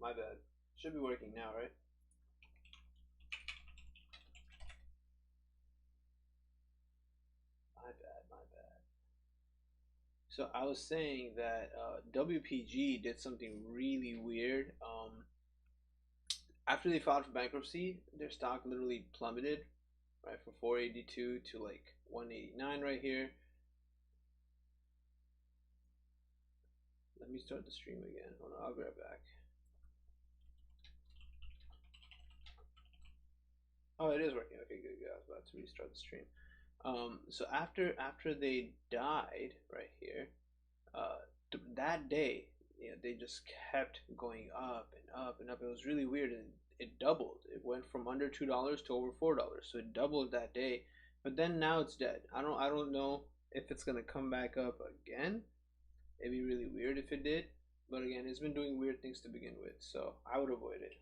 my bad. Should be working now, right? My bad, my bad. So I was saying that WPG did something really weird. After they filed for bankruptcy, their stock literally plummeted, right, from 482 to like 189 right here. Let me start the stream again. Hold on, I'll be right back. Oh, it is working. Okay, good. I was about to restart the stream. So after they died right here, that day, they just kept going up and up and up. It was really weird, and it doubled. It went from under $2 to over $4, so it doubled that day. But then now it's dead. I don't know if it's gonna come back up again. It'd be really weird if it did. But again, it's been doing weird things to begin with, so I would avoid it.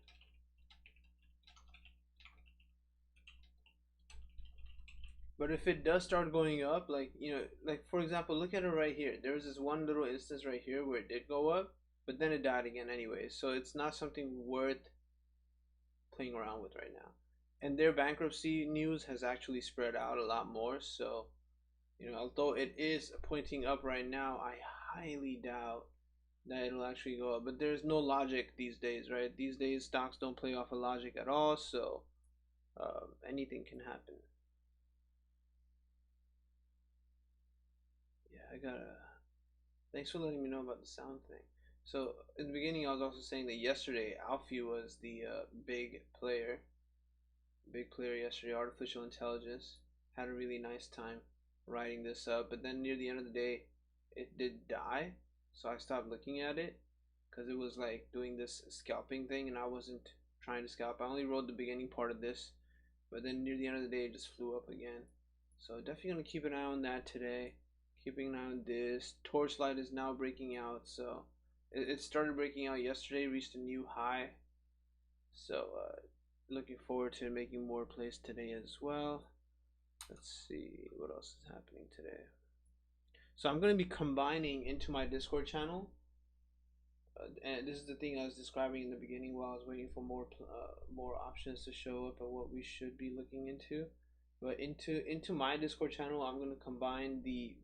But if it does start going up, like, like for example, look at it right here. There was this one little instance right here where it did go up, but then it died again anyway. So it's not something worth playing around with right now. And their bankruptcy news has actually spread out a lot more. So, although it is pointing up right now, I highly doubt that it'll actually go up. But there's no logic these days, right? These days, stocks don't play off of logic at all. So anything can happen. Thanks for letting me know about the sound thing. So in the beginning, I was also saying that yesterday, Alfie was the big player yesterday. Artificial intelligence had a really nice time writing this up, but then near the end of the day, it did die. So I stopped looking at it because it was like doing this scalping thing, and I wasn't trying to scalp. I only wrote the beginning part of this, but then near the end of the day, it just flew up again. So definitely gonna keep an eye on that today. Keeping an eye on this. Torchlight is now breaking out, so it started breaking out yesterday, reached a new high. So looking forward to making more plays today as well. Let's see what else is happening today. So I'm going to be combining into my Discord channel, and this is the thing I was describing in the beginning while I was waiting for more options to show up of what we should be looking into. But into my Discord channel, I'm going to combine the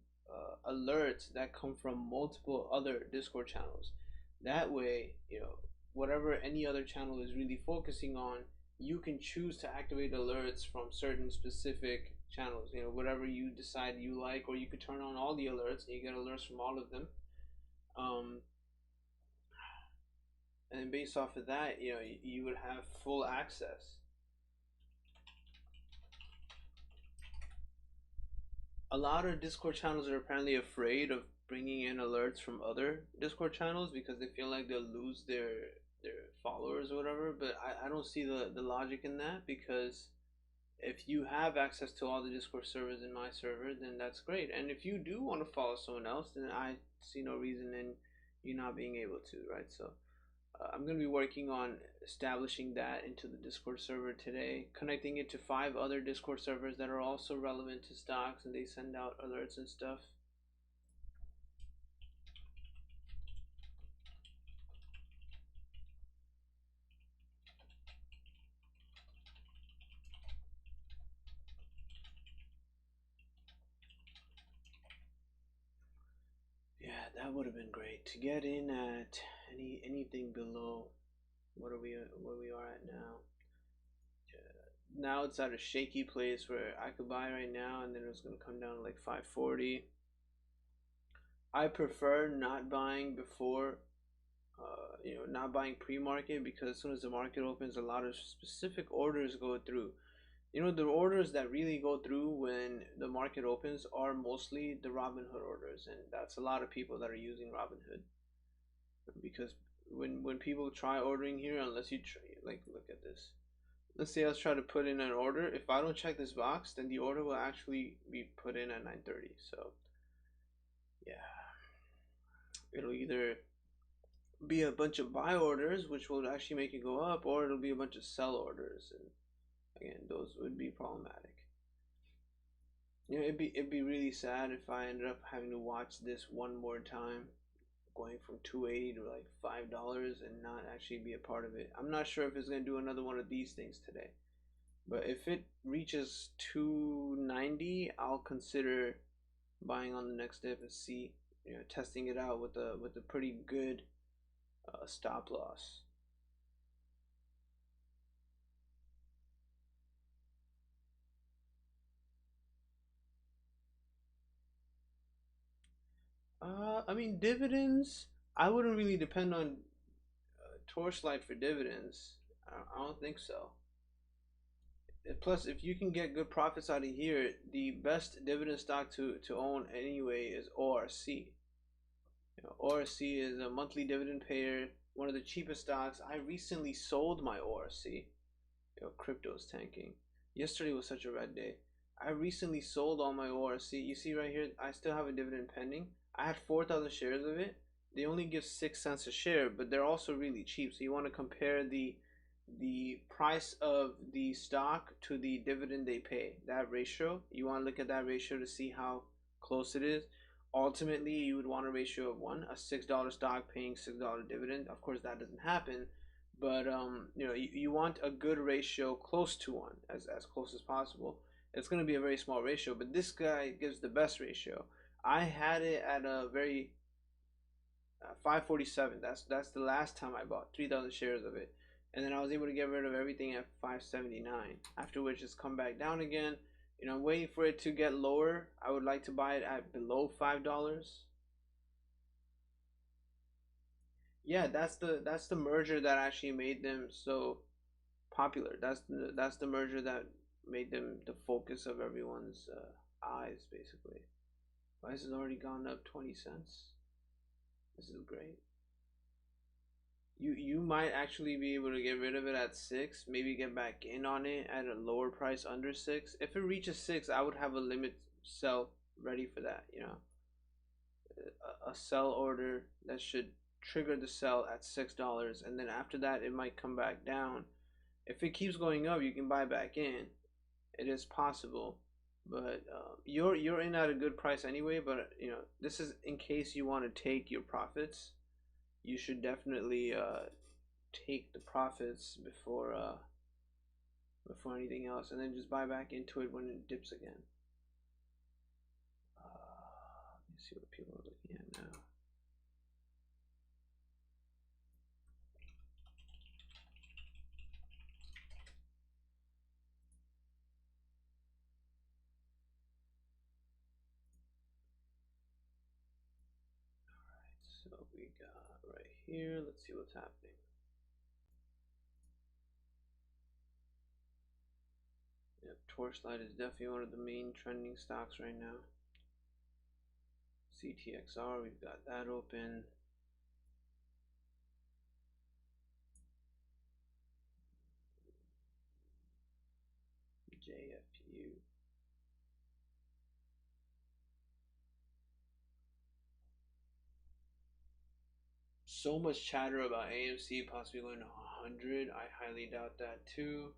alerts that come from multiple other Discord channels. That way, whatever any other channel is really focusing on, you can choose to activate alerts from certain specific channels, whatever you decide you like, or you could turn on all the alerts and you get alerts from all of them. And then based off of that, you would have full access. A lot of Discord channels are apparently afraid of bringing in alerts from other Discord channels because they feel like they'll lose their followers or whatever. But I don't see the logic in that, because if you have access to all the Discord servers in my server, then that's great. And if you do want to follow someone else, then I see no reason in you not being able to, right? So I'm going to be working on establishing that into the Discord server today, connecting it to 5 other Discord servers that are also relevant to stocks, and they send out alerts and stuff. Yeah, that would have been great to get in at anything below what we are at now. Now it's at a shaky place where I could buy right now, and then it's going to come down to like 540. I prefer not buying before, not buying pre-market, because as soon as the market opens, a lot of specific orders go through. The orders that really go through when the market opens are mostly the Robinhood orders, and that's a lot of people that are using Robinhood. Because when people try ordering here, unless you look at this. Let's say I was trying to put in an order. If I don't check this box, then the order will actually be put in at 9:30. So yeah, it'll either be a bunch of buy orders, which will actually make it go up, or it'll be a bunch of sell orders, and again, those would be problematic. It'd be really sad if I ended up having to watch this one more time going from 280 to like $5 and not actually be a part of it. I'm not sure if it's gonna do another one of these things today, but if it reaches 290, I'll consider buying on the next dip and see, testing it out with a pretty good stop loss. I mean, dividends, I wouldn't really depend on Torchlight for dividends. I don't think so. Plus, if you can get good profits out of here, the best dividend stock to own anyway is ORC. ORC is a monthly dividend payer, one of the cheapest stocks. I recently sold my ORC. Crypto's tanking. Yesterday was such a red day. I recently sold all my ORC. You see right here, I still have a dividend pending. I had 4,000 shares of it. They only give 6 cents a share, but they're also really cheap. So you want to compare the price of the stock to the dividend they pay. That ratio, you want to look at that ratio to see how close it is. Ultimately, you would want a ratio of 1, a $6 stock paying $6 dividend. Of course, that doesn't happen, but you want a good ratio close to 1, as close as possible. It's going to be a very small ratio, but this guy gives the best ratio. I had it at a very 547. That's the last time I bought 3,000 shares of it, and then I was able to get rid of everything at 579. After which it's come back down again. I'm waiting for it to get lower. I would like to buy it at below $5. Yeah, that's the merger that actually made them so popular. That's the merger that made them the focus of everyone's eyes, basically. Price has already gone up 20 cents. This is great. You might actually be able to get rid of it at 6, maybe get back in on it at a lower price under 6. If it reaches 6, I would have a limit sell ready for that. A sell order that should trigger the sell at $6, and then after that it might come back down. If it keeps going up, you can buy back in. It is possible, but you're in at a good price anyway. But this is in case you want to take your profits. You should definitely take the profits before anything else, and then just buy back into it when it dips again. Let me see what people are looking at now. So we got right here, let's see what's happening. Yep, Torchlight is definitely one of the main trending stocks right now. CTXR, we've got that open. JFU. So much chatter about AMC possibly going to 100. I highly doubt that too.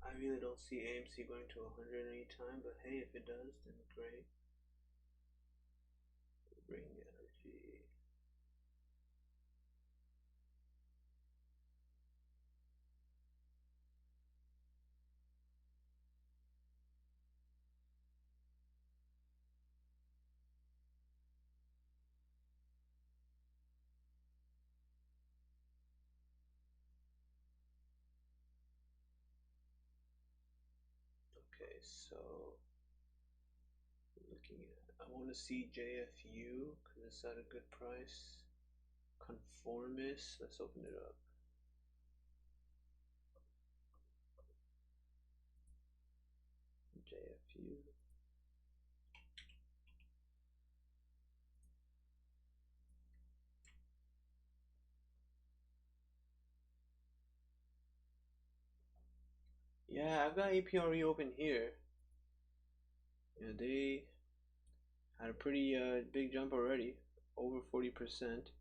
I really don't see AMC going to 100 anytime, but hey, if it does, then great. Bring energy. Okay, so looking at, I want to see JFU because it's at a good price. Conformist, let's open it up. JFU. Yeah, I've got APRE open here. Yeah, they had a pretty big jump already, over 40%.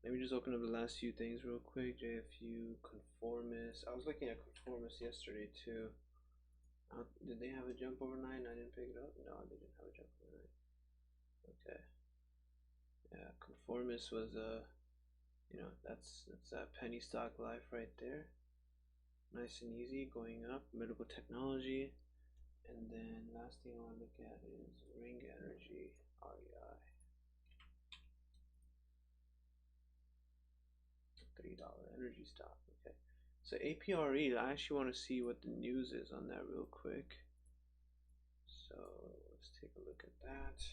Let me just open up the last few things real quick. JFU, Conformis. I was looking at Conformis yesterday too. Did they have a jump overnight? I didn't pick it up. No, they didn't have a jump overnight. Okay. Yeah, Conformis was that's a penny stock life right there. Nice and easy, going up. Medical technology, and then last thing I want to look at is Ring Energy, REI. $3 energy stock. Okay, so APRE, I actually want to see what the news is on that real quick. So let's take a look at that.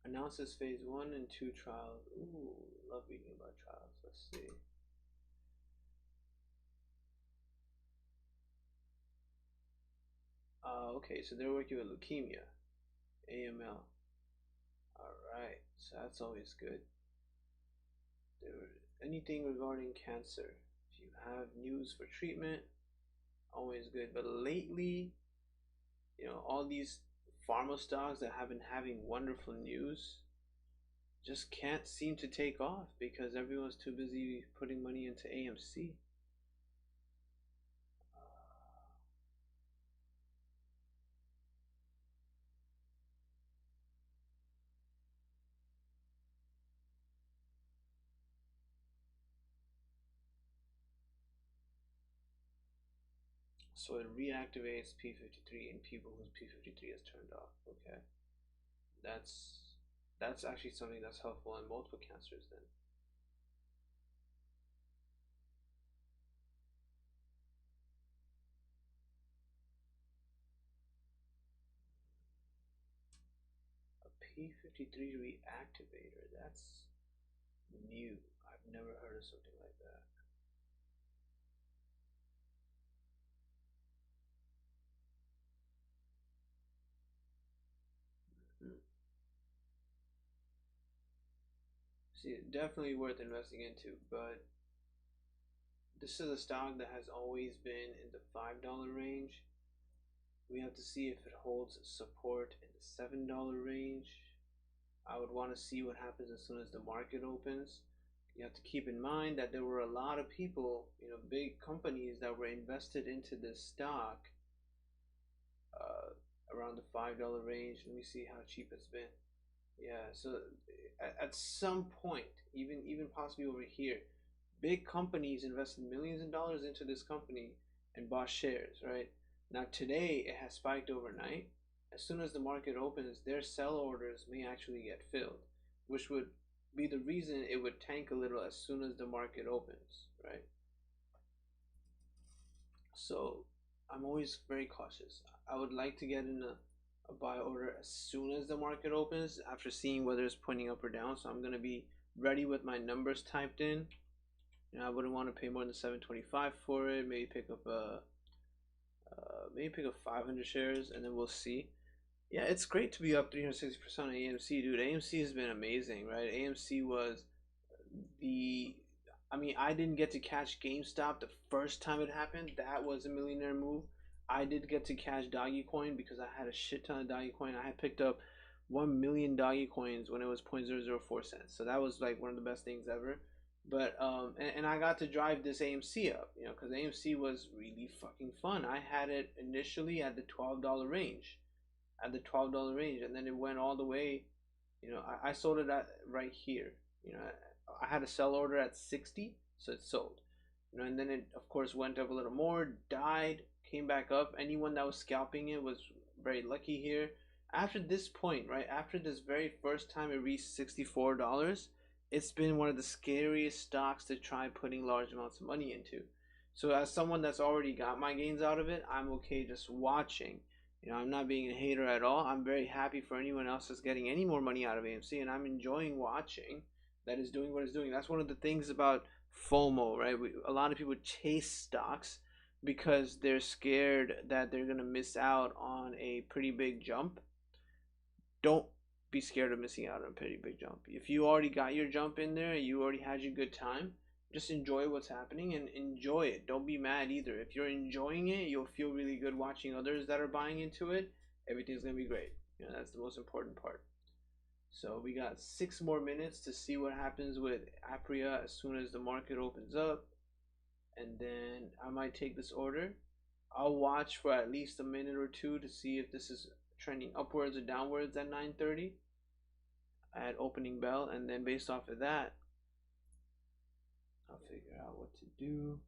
Announces phase 1 and 2 trials. Ooh, love reading about trials. Let's see. Okay, so they're working with leukemia, AML. Alright, so that's always good. Anything regarding cancer, if you have news for treatment, always good. But lately, all these pharma stocks that have been having wonderful news just can't seem to take off because everyone's too busy putting money into AMC. So it reactivates P53 in people whose P53 is turned off. Okay, that's actually something that's helpful in multiple cancers then. A P53 reactivator, that's new. I've never heard of something like that. See, definitely worth investing into, but this is a stock that has always been in the $5 range. We have to see if it holds support in the $7 range. I would want to see what happens as soon as the market opens. You have to keep in mind that there were a lot of people, big companies that were invested into this stock around the $5 range. Let me see how cheap it's been. Yeah, so at some point, even possibly over here, big companies invested millions of dollars into this company and bought shares, right? Now today it has spiked overnight. As soon as the market opens, their sell orders may actually get filled, which would be the reason it would tank a little as soon as the market opens, right? So I'm always very cautious. I would like to get in a buy order as soon as the market opens after seeing whether it's pointing up or down. So I'm going to be ready with my numbers typed in. I wouldn't want to pay more than $7.25 for it. Maybe pick up 500 shares, and then we'll see. Yeah, it's great to be up 360% on AMC, dude. AMC has been amazing, right? AMC was I didn't get to catch GameStop the first time it happened. That was a millionaire move. I did get to catch Dogecoin because I had a shit ton of Dogecoin. I had picked up 1 million Dogecoins when it was 0.004 cents. So that was like one of the best things ever. But and I got to drive this AMC up, because AMC was really fucking fun. I had it initially at the $12 range, and then it went all the way. I sold it at right here. I had a sell order at 60, so it sold. And then it of course went up a little more, died, came back up. Anyone that was scalping it was very lucky here. After this point, right after this very first time it reached $64, it's been one of the scariest stocks to try putting large amounts of money into. So as someone that's already got my gains out of it, I'm okay just watching. I'm not being a hater at all. I'm very happy for anyone else that's getting any more money out of AMC, and I'm enjoying watching that is doing what it's doing. That's one of the things about FOMO, right? A lot of people chase stocks because they're scared that they're going to miss out on a pretty big jump. Don't be scared of missing out on a pretty big jump. If you already got your jump in there, you already had your good time, just enjoy what's happening and enjoy it. Don't be mad either. If you're enjoying it, you'll feel really good watching others that are buying into it. Everything's gonna be great. You know, that's the most important part. So we got 6 more minutes to see what happens with APRE as soon as the market opens up, and then I might take this order. I'll watch for at least a minute or two to see if this is trending upwards or downwards at 9:30 at opening bell, and then based off of that, I'll figure out what to do.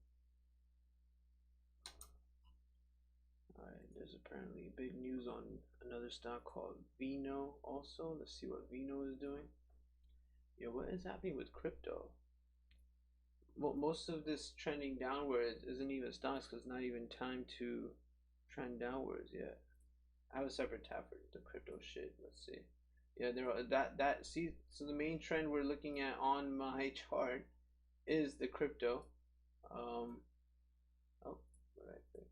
Alright, there's apparently big news on another stock called Vino also. Let's see what Vino is doing. Yo, what is happening with crypto? Most of this trending downwards isn't even stocks because it's not even time to trend downwards yet. I have a separate tab for the crypto shit. Let's see. Yeah, there are that see. So the main trend we're looking at on my chart is the crypto. Oh, what did I think?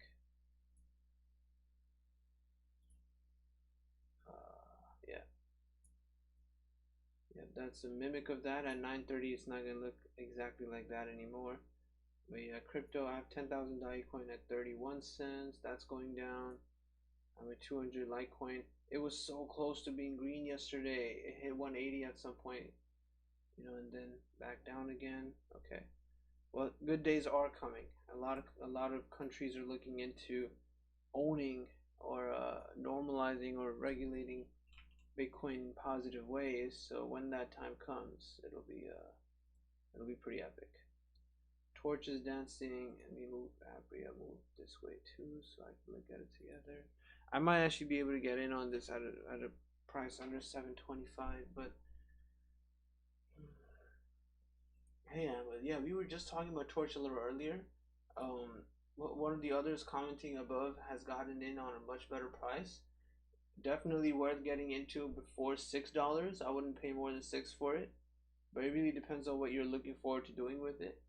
Yeah, that's a mimic of that. At 9:30, it's not gonna look exactly like that anymore. But yeah, crypto. I have 10,000 Litecoin at 31 cents. That's going down. I'm at 200 Litecoin. It was so close to being green yesterday. It hit 180 at some point, you know, and then back down again. Okay. Well, good days are coming. A lot of countries are looking into owning or normalizing or regulating Bitcoin in positive ways. So when that time comes, it'll be pretty epic. Torch is dancing, and we move APRE. I move this way too, so I can look at it together. I might actually be able to get in on this at a price under 725, but hey, yeah, we were just talking about Torch a little earlier. One of the others commenting above has gotten in on a much better price. Definitely worth getting into before $6. I wouldn't pay more than $6 for it, but it really depends on what you're looking forward to doing with it.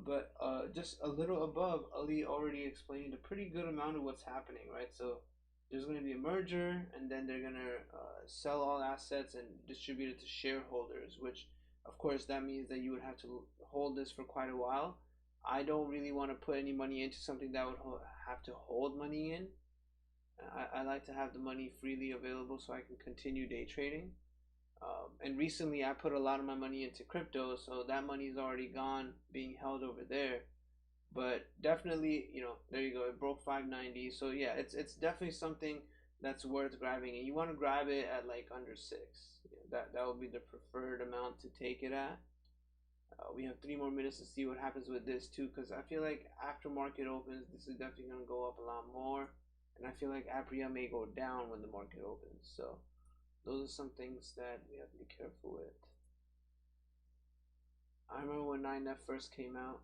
But just a little above, Ali already explained a pretty good amount of what's happening, right? So there's going to be a merger, and then they're going to sell all assets and distribute it to shareholders, which of course that means that you would have to hold this for quite a while. I don't really want to put any money into something that would have to hold money in. I like to have the money freely available so I can continue day trading. And recently I put a lot of my money into crypto, so that money is already gone, being held over there. But definitely, you know, there you go, it broke 590. So yeah, it's definitely something that's worth grabbing, and you want to grab it at like under 6. That would be the preferred amount to take it at. We have 3 more minutes to see what happens with this too, because I feel like after market opens, this is definitely going to go up a lot more, and I feel like APRE may go down when the market opens. So those are some things that we have to be careful with. I remember when 9F first came out,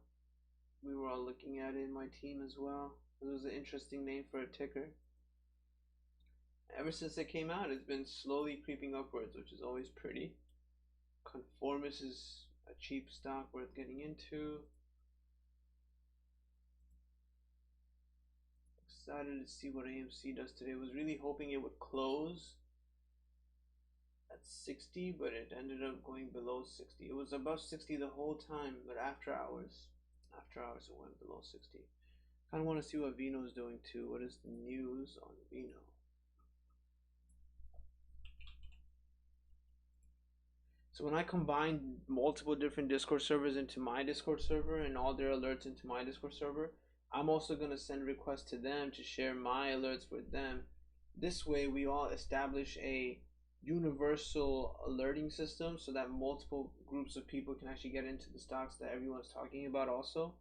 we were all looking at it in my team as well. It was an interesting name for a ticker. Ever since it came out, it's been slowly creeping upwards, which is always pretty. Conformis is a cheap stock worth getting into. Excited to see what AMC does today. Was really hoping it would close at 60, but it ended up going below 60. It was above 60 the whole time, but after hours it went below 60. Kind of want to see what Vino is doing too. What is the news on Vino? So when I combine multiple different Discord servers into my Discord server and all their alerts into my Discord server, I'm also going to send requests to them to share my alerts with them. This way we all establish a universal alerting system so that multiple groups of people can actually get into the stocks that everyone's talking about also.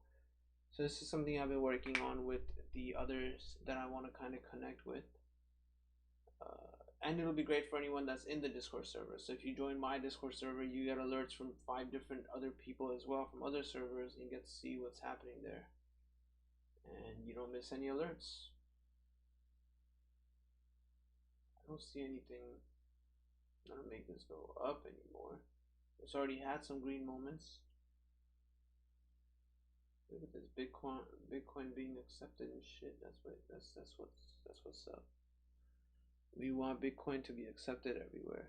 So this is something I've been working on with the others that I want to kind of connect with. And it'll be great for anyone that's in the Discord server. So if you join my Discord server, you get alerts from 5 different other people as well from other servers, and you get to see what's happening there. And you don't miss any alerts. I don't see anything that'll make this go up anymore. It's already had some green moments. Look at this Bitcoin being accepted and shit. That's what's up. We want Bitcoin to be accepted everywhere.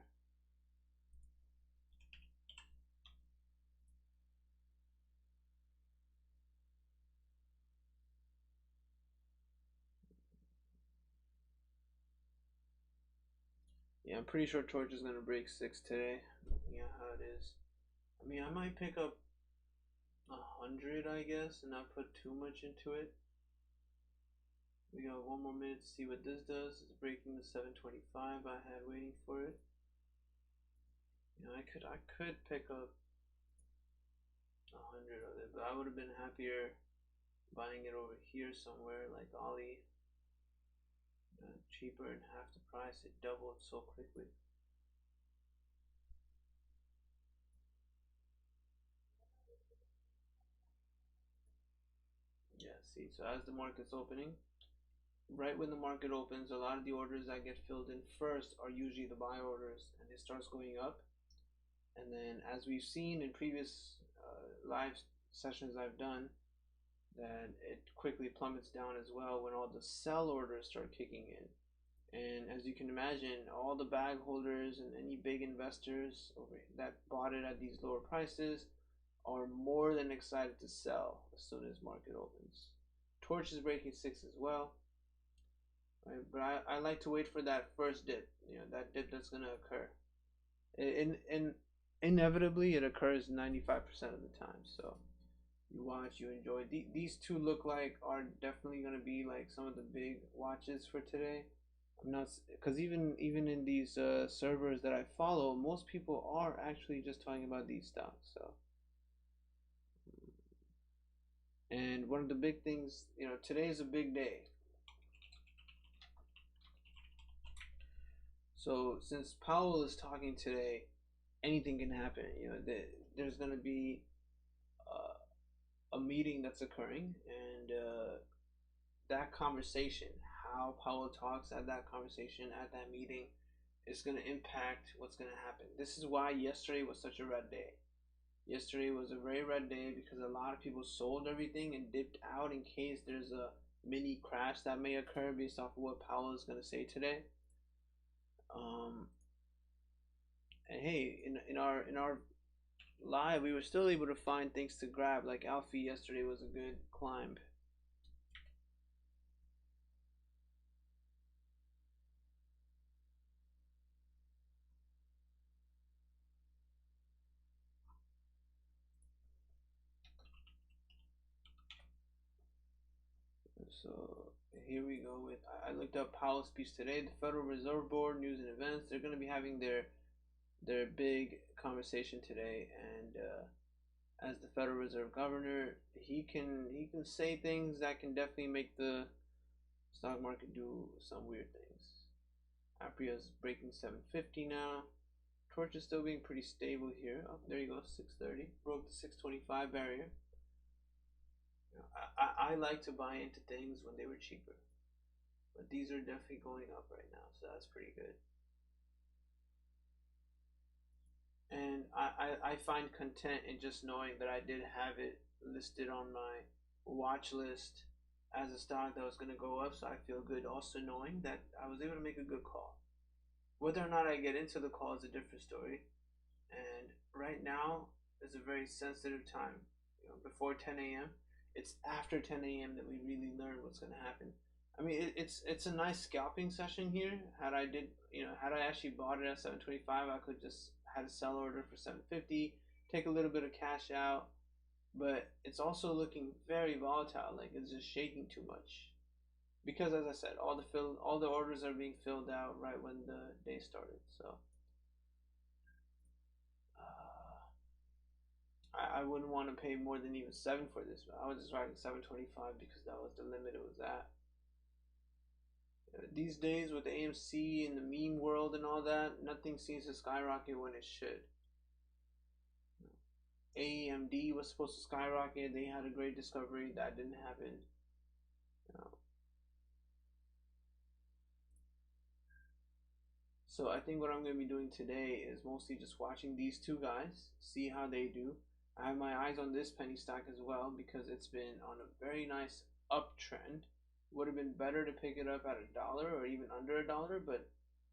Yeah, I'm pretty sure Torch is gonna break 6 today. Yeah, how it is. I mean, I might pick up 100, I guess, and not put too much into it. We got 1 more minute to see what this does. It's breaking the 725 I had waiting for it. You know, I could pick up 100 of it, but I would have been happier buying it over here somewhere like Ollie. Cheaper and half the price. It doubled so quickly. Yeah, see, so as the market's opening, right when the market opens, a lot of the orders that get filled in first are usually the buy orders, and it starts going up. And then, as we've seen in previous live sessions I've done, that it quickly plummets down as well when all the sell orders start kicking in. And as you can imagine, all the bag holders and any big investors that bought it at these lower prices are more than excited to sell as soon as market opens. Torch is breaking 6 as well, right? But I like to wait for that first dip, you know, that dip that's going to occur. Inevitably, it occurs 95% of the time. So you watch, you enjoy. These two look like are definitely going to be like some of the big watches for today. I'm not, because even in these servers that I follow, most people are actually just talking about these stocks. So, and one of the big things, you know, today is a big day. So since Powell is talking today, anything can happen. You know, there's going to be a meeting that's occurring, and that conversation, how Powell talks at that conversation, at that meeting, is going to impact what's going to happen. This is why yesterday was such a red day. Yesterday was a very red day because a lot of people sold everything and dipped out in case there's a mini crash that may occur based off of what Powell is going to say today. And hey, in our live, we were still able to find things to grab. Like Alfie yesterday was a good climb. So here we go with, I looked up Powell's speech today. The Federal Reserve Board, news and events, they're going to be having their big conversation today, and as the Federal Reserve Governor, he can say things that can definitely make the stock market do some weird things. APRE is breaking 750 now. Torch is still being pretty stable here. Oh, there you go, 630. Broke the 625 barrier. I like to buy into things when they were cheaper, but these are definitely going up right now, so that's pretty good. And I find content in just knowing that I did have it listed on my watch list as a stock that was going to go up, so I feel good also knowing that I was able to make a good call. Whether or not I get into the call is a different story, and right now is a very sensitive time. You know, before 10 a.m. It's after 10 a.m. that we really learn what's going to happen. I mean, it's a nice scalping session here. Had I actually bought it at 725, I could just had a sell order for 750, take a little bit of cash out, but it's also looking very volatile. Like it's just shaking too much, because as I said, all the orders are being filled out right when the day started. So I wouldn't want to pay more than even 7 for this. I was just writing 725 because that was the limit it was at. These days with AMC and the meme world and all that, nothing seems to skyrocket when it should. AMD was supposed to skyrocket. They had a great discovery. That didn't happen. So I think what I'm going to be doing today is mostly just watching these two guys, see how they do. I have my eyes on this penny stock as well because it's been on a very nice uptrend. Would have been better to pick it up at $1 or even under $1, but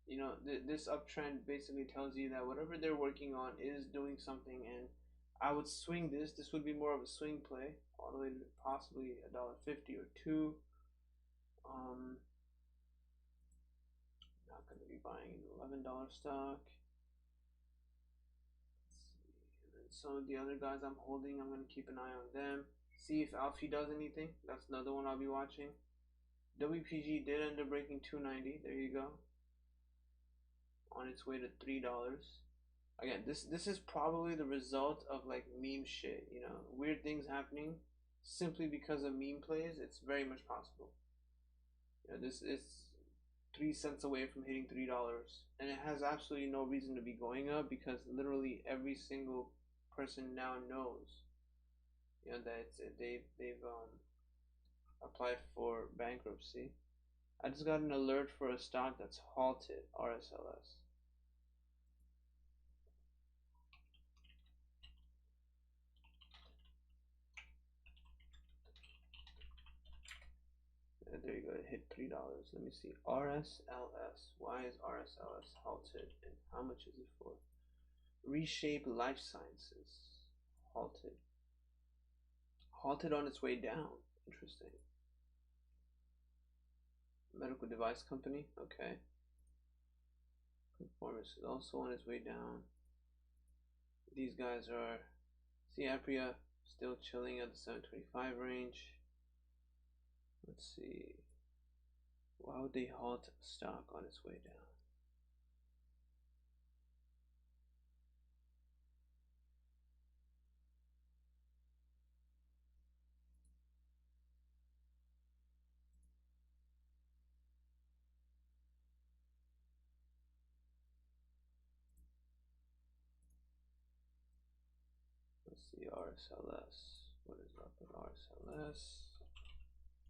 you know, this uptrend basically tells you that whatever they're working on is doing something, and I would swing this. This would be more of a swing play, all the way to possibly $1.50 or $2. going to be buying an $11 stock. And then some of the other guys I'm holding, I'm going to keep an eye on them. See if Alfie does anything. That's another one I'll be watching. WPG did end up breaking 290. There you go. On its way to $3. Again, this is probably the result of like meme shit, you know, weird things happening simply because of meme plays. It's very much possible. You know, this is 3 cents away from hitting $3, and it has absolutely no reason to be going up because literally every single person now knows, you know, that they've applied for bankruptcy. I just got an alert for a stock that's halted, RSLS. There you go, it hit $3. Let me see. RSLS. Why is RSLS halted and how much is it for? Reshape Life Sciences. Halted. Halted on its way down. Interesting. Medical device company. Okay. Performance is also on its way down. These guys are TRCH APRE still chilling at the 725 range. Let's see. Why would they halt stock on its way down? Let's see, RSLS. What is up with RSLS?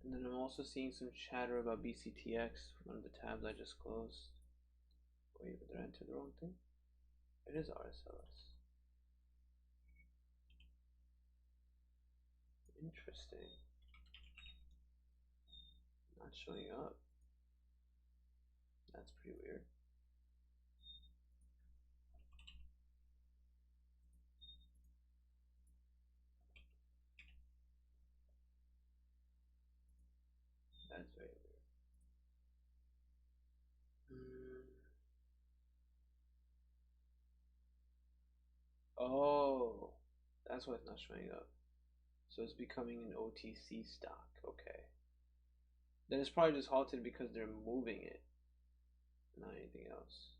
And then I'm also seeing some chatter about BCTX, one of the tabs I just closed. Wait, did I enter the wrong thing? It is RSLS. Interesting. Not showing up. That's pretty weird. That's very weird. Oh, that's why it's not showing up. So it's becoming an OTC stock. Okay. Then it's probably just halted because they're moving it, not anything else.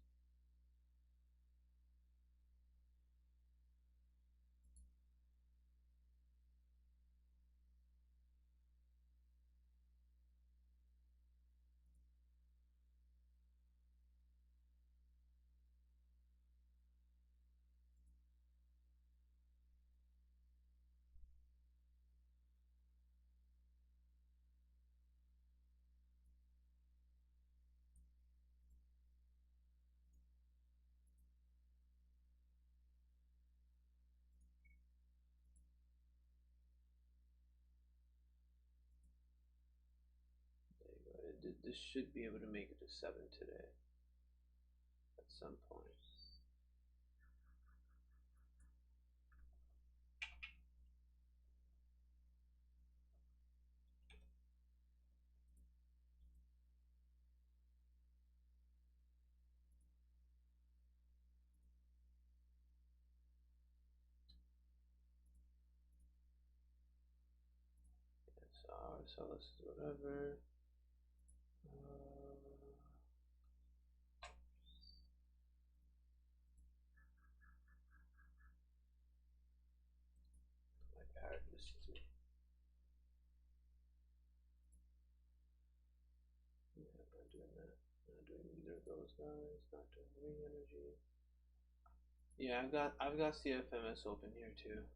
This should be able to make it to 7 today at some point. So this is whatever. My parrot listens to me. Yeah, not doing that. Not doing either of those guys. Not doing green energy. Yeah, I've got CFMS open here too.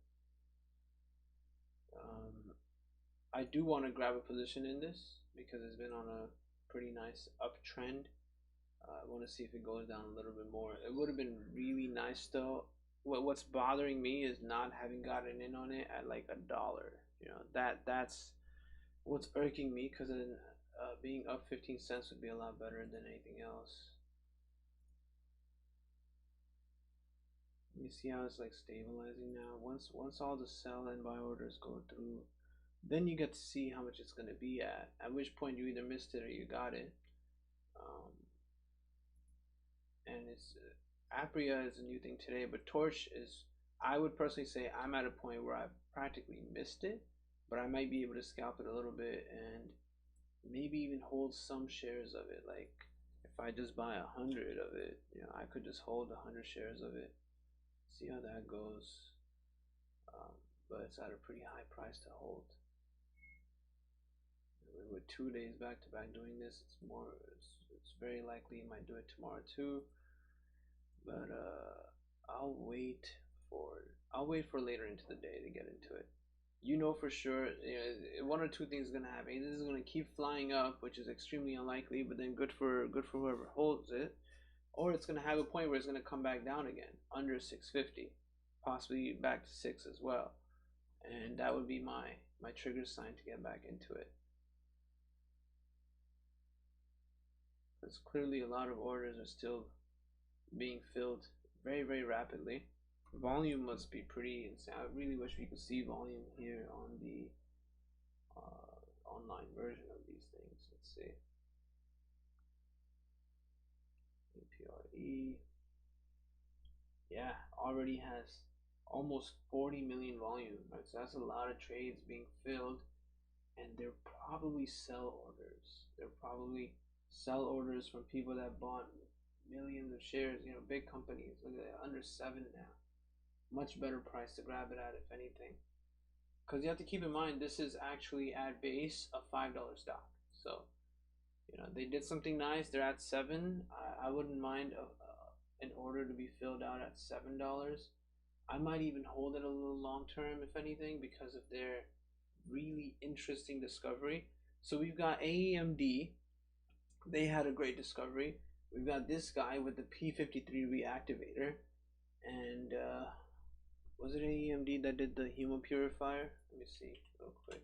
I do want to grab a position in this because it's been on a pretty nice uptrend. I want to see if it goes down a little bit more. It would have been really nice though. What's bothering me is not having gotten in on it at like $1. You know, that's what's irking me, because then being up 15 cents would be a lot better than anything else. You see how it's like stabilizing now. Once all the sell and buy orders go through, then you get to see how much it's going to be at which point you either missed it or you got it. and it's APRE is a new thing today, but Torch is, I would personally say I'm at a point where I've practically missed it, but I might be able to scalp it a little bit and maybe even hold some shares of it. Like if I just buy 100 of it, you know, I could just hold 100 shares of it, see how that goes. But it's at a pretty high price to hold. With 2 days back to back doing this, it's very likely I might do it tomorrow too. But I'll wait for later into the day to get into it. You know for sure, you know, one or two things is gonna happen. Either this is gonna keep flying up, which is extremely unlikely, but then good for whoever holds it, or it's gonna have a point where it's gonna come back down again under 650, possibly back to 6 as well, and that would be my trigger sign to get back into it. Because clearly a lot of orders are still being filled very rapidly. Volume must be pretty insane. I really wish we could see volume here on the online version of these things. Let's see. APRE. Yeah, already has almost 40 million volume, right? So that's a lot of trades being filled, and they're probably sell orders. They're probably sell orders from people that bought millions of shares, you know, big companies. Look at that, under 7 now. Much better price to grab it at, if anything. Because you have to keep in mind, this is actually at base a $5 stock. So, you know, they did something nice. They're at 7. I wouldn't mind an order to be filled out at $7. I might even hold it a little long term, if anything, because of their really interesting discovery. So we've got AMD. They had a great discovery. We've got this guy with the P53 reactivator, and was it AMD that did the hemopurifier? Let me see real quick.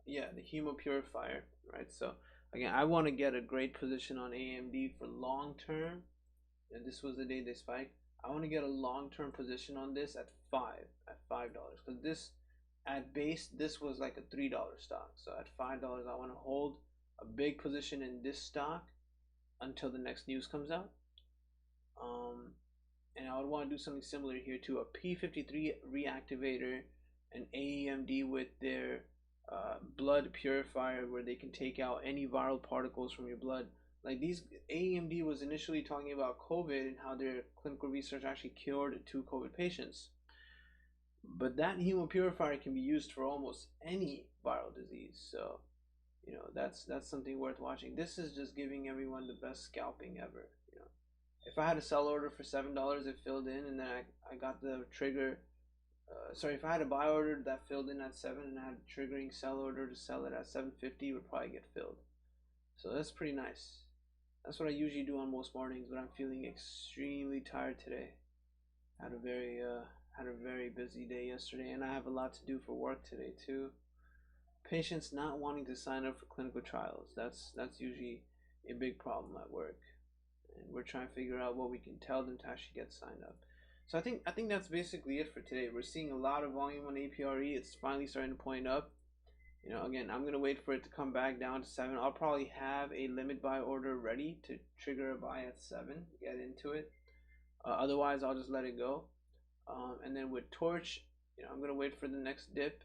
Yeah, the hemopurifier, right? So again, I want to get a great position on AMD for long term, and this was the day they spiked. I want to get a long term position on this at $5, because this at base, this was like a $3 stock. So at $5, I want to hold a big position in this stock until the next news comes out. And I would want to do something similar here to a P53 reactivator, and AMD with their blood purifier, where they can take out any viral particles from your blood. Like these, AMD was initially talking about COVID and how their clinical research actually cured 2 COVID patients. But that hemopurifier can be used for almost any viral disease. So, you know, that's something worth watching. This is just giving everyone the best scalping ever. You know, if I had a sell order for $7, it filled in, and then I got the trigger. Sorry, if I had a buy order that filled in at 7 and I had a triggering sell order to sell it at 750, it would probably get filled. So that's pretty nice. That's what I usually do on most mornings, but I'm feeling extremely tired today. Had a very busy day yesterday, and I have a lot to do for work today too. Patients not wanting to sign up for clinical trials. That's usually a big problem at work, and we're trying to figure out what we can tell them to actually get signed up. So I think that's basically it for today. We're seeing a lot of volume on APRE. It's finally starting to point up. You know, again, I'm gonna wait for it to come back down to 7. I'll probably have a limit buy order ready to trigger a buy at 7, get into it. Otherwise, I'll just let it go. And then with Torch, you know, I'm gonna wait for the next dip.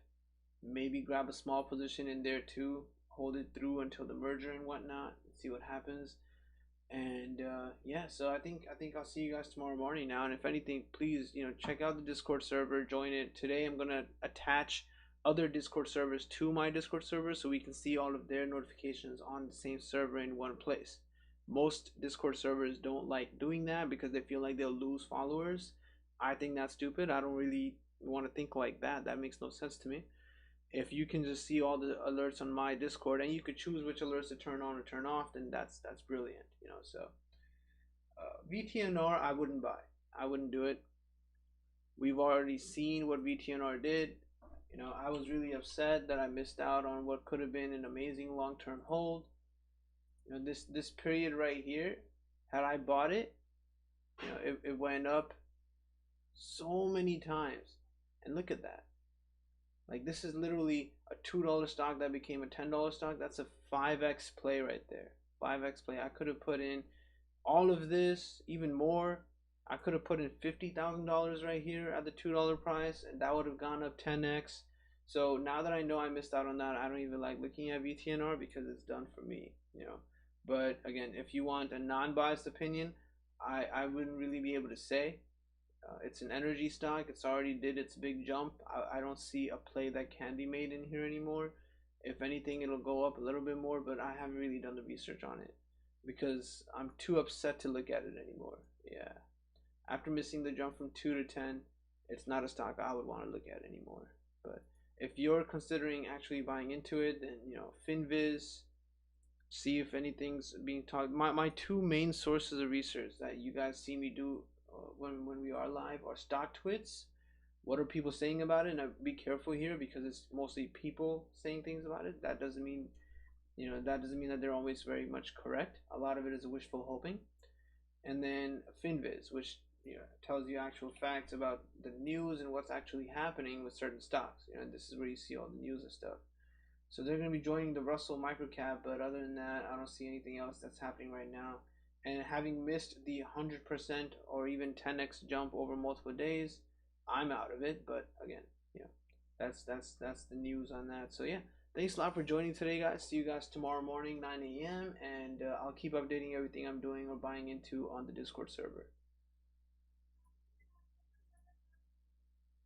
Maybe grab a small position in there too. Hold it through until the merger and whatnot. And see what happens. And yeah, so I think I'll see you guys tomorrow morning now. And if anything, please, you know, check out the Discord server, join it. Today I'm gonna attach other Discord servers to my Discord server so we can see all of their notifications on the same server in one place. Most Discord servers don't like doing that because they feel like they'll lose followers. I think that's stupid. I don't really want to think like that. That makes no sense to me. If you can just see all the alerts on my Discord and you could choose which alerts to turn on or turn off, then that's brilliant, you know. So VTNR, I wouldn't buy. I wouldn't do it. We've already seen what VTNR did. You know, I was really upset that I missed out on what could have been an amazing long-term hold. You know, this period right here, had I bought it, you know, it went up so many times. And look at that. Like, this is literally a $2 stock that became a $10 stock. That's a 5x play right there. 5x play. I could have put in all of this, even more. I could have put in $50,000 right here at the $2 price, and that would have gone up 10x. So now that I know I missed out on that, I don't even like looking at VTNR because it's done for me, you know. But again, if you want a non-biased opinion, I wouldn't really be able to say. It's an energy stock. It's already did its big jump. I don't see a play that can be made in here anymore. If anything, it'll go up a little bit more, but I haven't really done the research on it because I'm too upset to look at it anymore. Yeah. After missing the jump from 2 to 10, it's not a stock I would want to look at anymore. But if you're considering actually buying into it, then, you know, FinViz, see if anything's being talked. My two main sources of research that you guys see me do when we are live are stock twits. What are people saying about it? And be careful here because it's mostly people saying things about it. That doesn't mean, you know, that doesn't mean that they're always very much correct. A lot of it is wishful hoping. And then FinViz, which, you know, tells you actual facts about the news and what's actually happening with certain stocks. You know, this is where you see all the news and stuff. So they're going to be joining the Russell microcap, but other than that, I don't see anything else that's happening right now. And having missed the 100% or even 10x jump over multiple days, I'm out of it. But again, you know, that's the news on that. So yeah, thanks a lot for joining today, guys. See you guys tomorrow morning, 9 a.m. And I'll keep updating everything I'm doing or buying into on the Discord server.